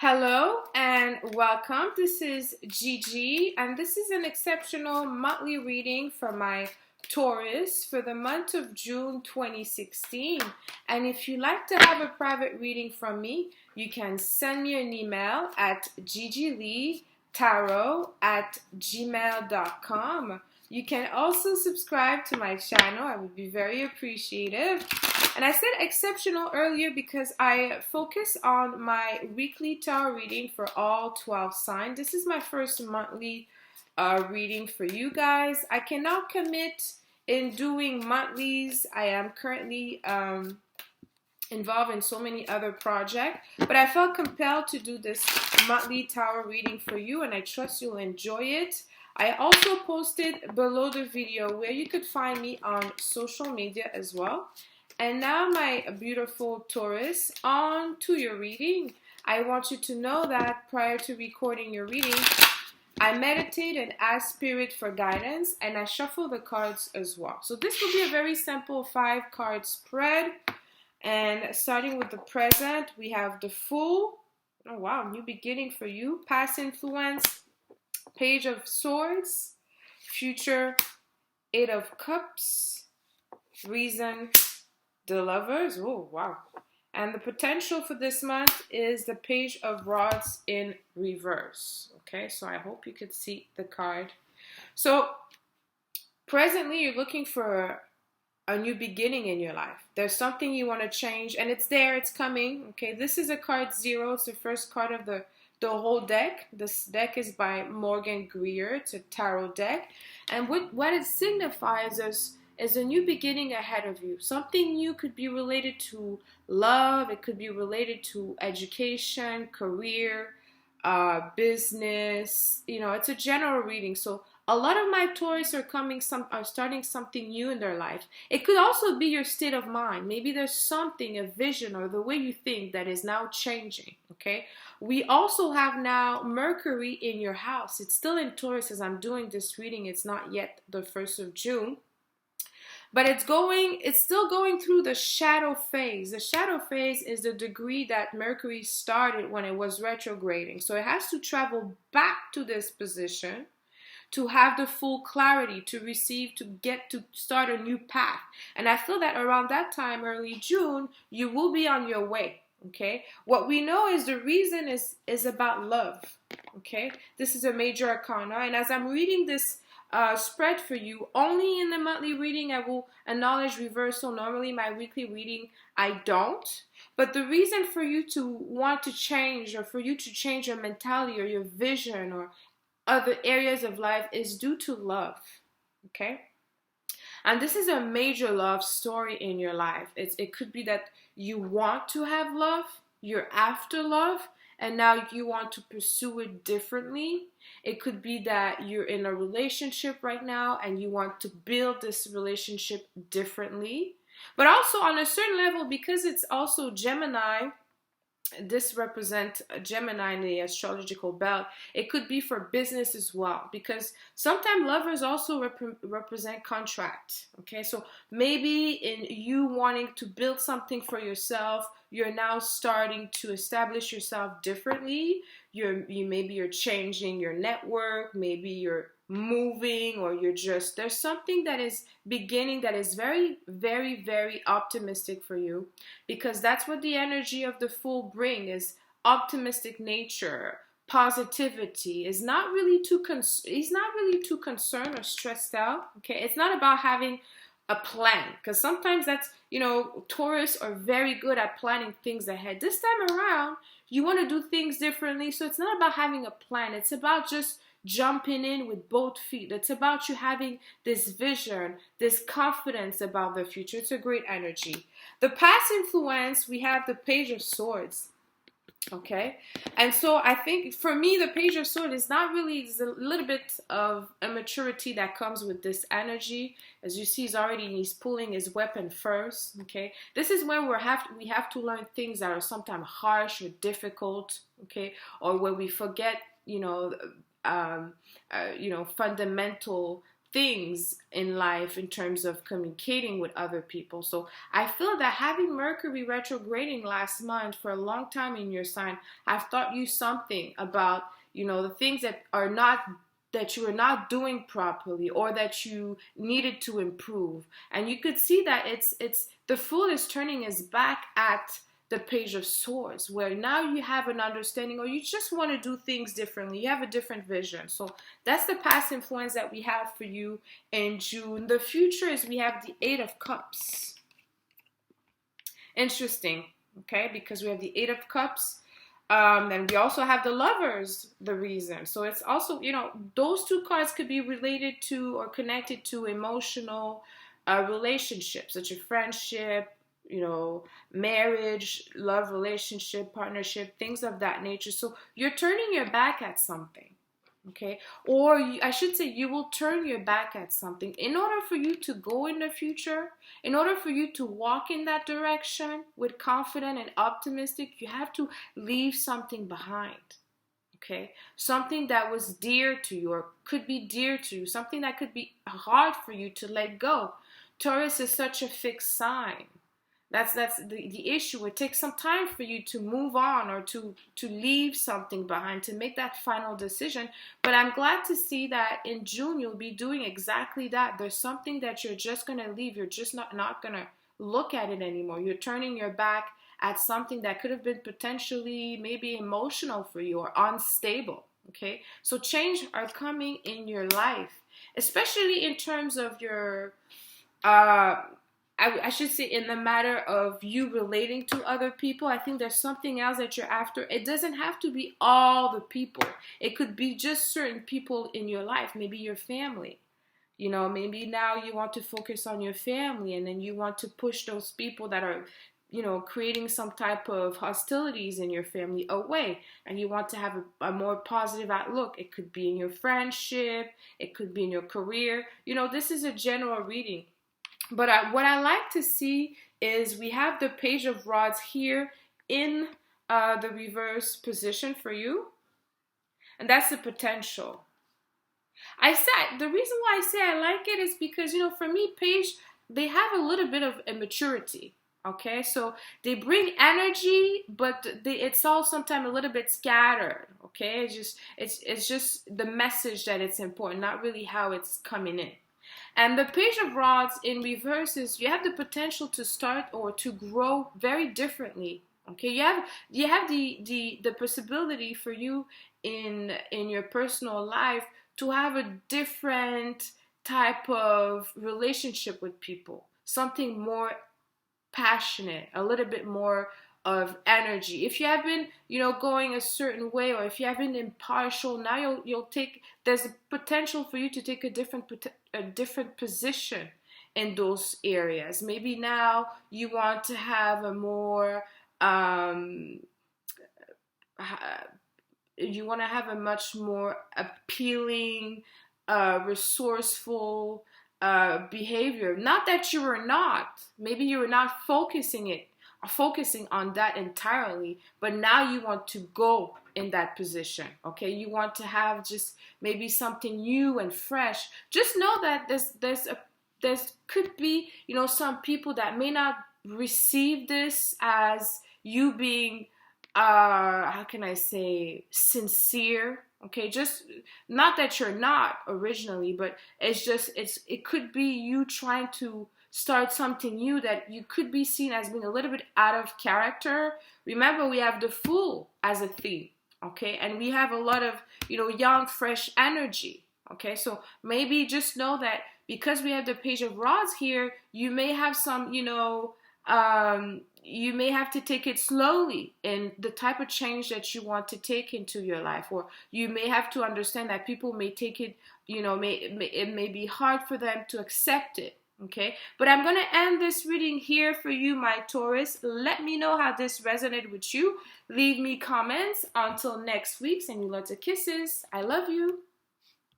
Hello and welcome. This is Gigi, and this is an exceptional monthly reading for my Taurus for the month of June 2016. And if you'd like to have a private reading from me, you can send me an email at gigileetarot@gmail.com. You can also subscribe to my channel. I would be very appreciative. And I said exceptional earlier because I focus on my weekly tarot reading for all 12 signs. This is my first monthly reading for you guys. I cannot commit in doing monthlies. I am currently involved in so many other projects, but I felt compelled to do this monthly tarot reading for you, and I trust you'll enjoy it. I also posted below the video where you could find me on social media as well. And now, my beautiful Taurus, on to your reading. I want you to know that prior to recording your reading, I meditate and ask Spirit for guidance, and I shuffle the cards as well. So this will be a very simple 5-card spread. And starting with the present, we have the Fool. Oh wow, new beginning for you. Past influence, Page of Swords, future, 8 of Cups, reason, the Lovers. Oh, wow. And the potential for this month is the Page of Rods in reverse. Okay, so I hope you could see the card. So presently, you're looking for a new beginning in your life. There's something you want to change, and it's there, it's coming. Okay, this is a card 0. It's the first card of the whole deck. This deck is by Morgan Greer. It's a tarot deck. And what it signifies is a new beginning ahead of you. Something new could be related to love. It could be related to education, career, business. You know, it's a general reading. So a lot of my Taurus are starting something new in their life. It could also be your state of mind. Maybe there's something, a vision, or the way you think that is now changing. Okay. We also have now Mercury in your house. It's still in Taurus as I'm doing this reading. It's not yet the 1st of June. But it's still going through the shadow phase. The shadow phase is the degree that Mercury started when it was retrograding. So it has to travel back to this position to have the full clarity, to receive, to start a new path. And I feel that around that time, early June, you will be on your way. Okay. What we know is the reason is about love. Okay. This is a major arcana. And as I'm reading this spread for you, only in the monthly reading I will acknowledge reversal. Normally my weekly reading I don't, but the reason for you to want to change, or for you to change your mentality or your vision or other areas of life, is due to love. Okay. And this is a major love story in your life. It could be that you want to have love, you're after love, and now you want to pursue it differently. It could be that you're in a relationship right now and you want to build this relationship differently. But also on a certain level, because it's also Gemini, this represents Gemini in the astrological belt, it could be for business as well, because sometimes lovers also represent contract. Okay, so maybe in you wanting to build something for yourself, you're now starting to establish yourself differently. Maybe you're changing your network, maybe you're moving, or there's something that is beginning that is very, very, very optimistic for you, because that's what the energy of the Fool bring is: optimistic nature, positivity. Is not really he's not really too concerned or stressed out. Okay, it's not about having a plan, because sometimes that's, Taurus are very good at planning things ahead. This time around, you want to do things differently, so it's not about having a plan. It's about just jumping in with both feet. It's about you having this vision, this confidence about the future. It's a great energy. The past influence, we have the Page of Swords. Okay, and so I think for me, the Page of Swords is not really, there's a little bit of immaturity that comes with this energy. As you see, he's pulling his weapon first. Okay, this is when we have to learn things that are sometimes harsh or difficult. Okay, or where we forget, fundamental things in life in terms of communicating with other people. So I feel that having Mercury retrograding last month for a long time in your sign, I've taught you something about, the things that are not, that you were not doing properly, or that you needed to improve. And you could see that it's the Fool is turning his back at the Page of Swords, where now you have an understanding, or you just want to do things differently. You have a different vision. So that's the past influence that we have for you in June. The future is we have the Eight of Cups. Interesting, okay? Because we have the Eight of Cups. And we also have the Lovers, the Reason. So it's also, those two cards could be related to or connected to emotional relationships, such as friendship, marriage, love relationship, partnership, things of that nature. So you're turning your back at something, okay? Or I should say you will turn your back at something. In order for you to go in the future, in order for you to walk in that direction with confident and optimistic, you have to leave something behind, okay? Something that was dear to you or could be dear to you, something that could be hard for you to let go. Taurus is such a fixed sign. That's the issue. It takes some time for you to move on or to leave something behind, to make that final decision. But I'm glad to see that in June you'll be doing exactly that. There's something that you're just going to leave. You're just not going to look at it anymore. You're turning your back at something that could have been potentially maybe emotional for you or unstable. Okay? So change are coming in your life, especially in terms of your I should say in the matter of you relating to other people. I think there's something else that you're after. It doesn't have to be all the people. It could be just certain people in your life, maybe your family. Maybe now you want to focus on your family, and then you want to push those people that are, creating some type of hostilities in your family away, and you want to have a more positive outlook. It could be in your friendship. It could be in your career. This is a general reading. But what I like to see is we have the Page of Rods here in the reverse position for you. And that's the potential. The reason why I say I like it is because, for me, Page, they have a little bit of immaturity. Okay, so they bring energy, but it's all sometimes a little bit scattered. Okay, it's just the message that it's important, not really how it's coming in. And the Page of Rods in reverse is you have the potential to start or to grow very differently. Okay, you have the possibility for you in your personal life to have a different type of relationship with people, something more passionate, a little bit more of energy. If you have been, going a certain way, or if you have been impartial, now there's a potential for you to take a different position in those areas. Maybe now you want to have a more, you want to have a much more appealing, resourceful behavior. Not that you were not. Maybe you were not focusing on that entirely, but now you want to go in that position. Okay, you want to have just maybe something new and fresh. Just know that there's could be some people that may not receive this as you being how can I say, sincere. Okay, just not that you're not originally, but it could be you trying to start something new that you could be seen as being a little bit out of character. Remember, we have the Fool as a theme, okay? And we have a lot of, young, fresh energy, okay? So maybe just know that because we have the Page of Rods here, you may have some, you may have to take it slowly in the type of change that you want to take into your life. Or you may have to understand that people may take it, it may be hard for them to accept it. Okay, but I'm going to end this reading here for you, my Taurus. Let me know how this resonated with you. Leave me comments. Until next week, send you lots of kisses. I love you.